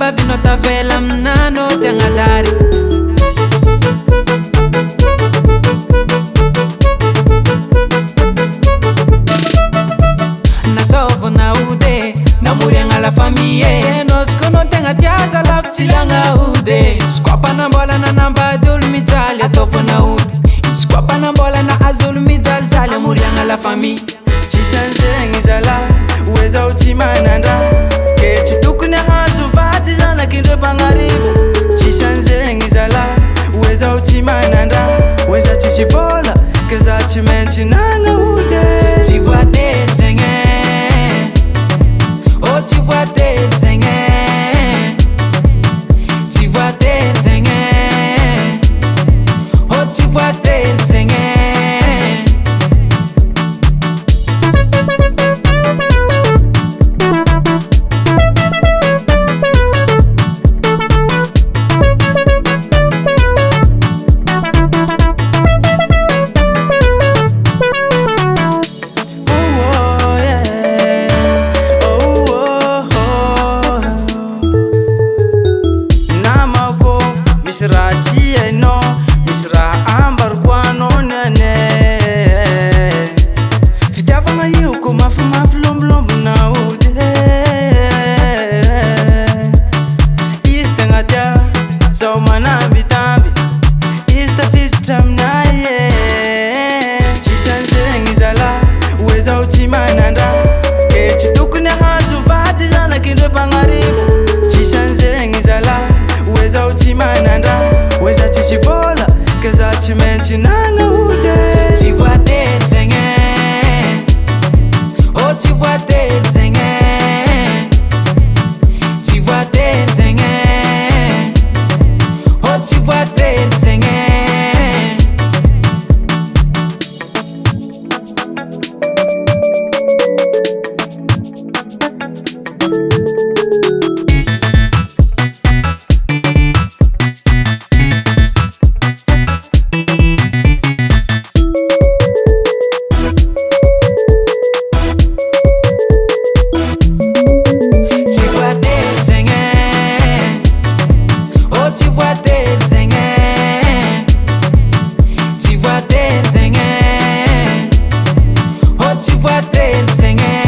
va vino ta fela mnano tengadari. Na tovo na ude na murianga la famille nos kono tenga tiaza la psilanga ude squapa na bola na namba dul mitalia tovo na ude squapa na bola na azul mital talia murianga la famille. Chisanzengi zala uweza uchimananda kechi tukune hatu vati zana kinde pangaribu. Chisanzengi zala uweza uchimananda weza chichivola keza chimenchi nanga ude. Tu vois tes seigneurs, oh tu vois tes seigneurs, tu vois tes seigneurs, oh tu vois tes seigneurs. Misra chieno, misra ambar kwano nene. Fitava nga yuko mafu lom lom na ude. Iste nga tia, so manambi tambi. Iste fitam na ye. Chisanzengi zala, uweza uchimananda. Kechi tukune hatu vati zana kinde pangaribu. Chisanzengi zala, uweza uchimananda weza chichivola keza chimenchi nanga ude. Tu vois tes seigneurs, oh tu vois tes seigneurs, tu vois tes seigneurs, oh tu vois tes seigneurs. Tu vois tes seigneurs, tu vois tes seigneurs, oh tu vois tes seigneurs.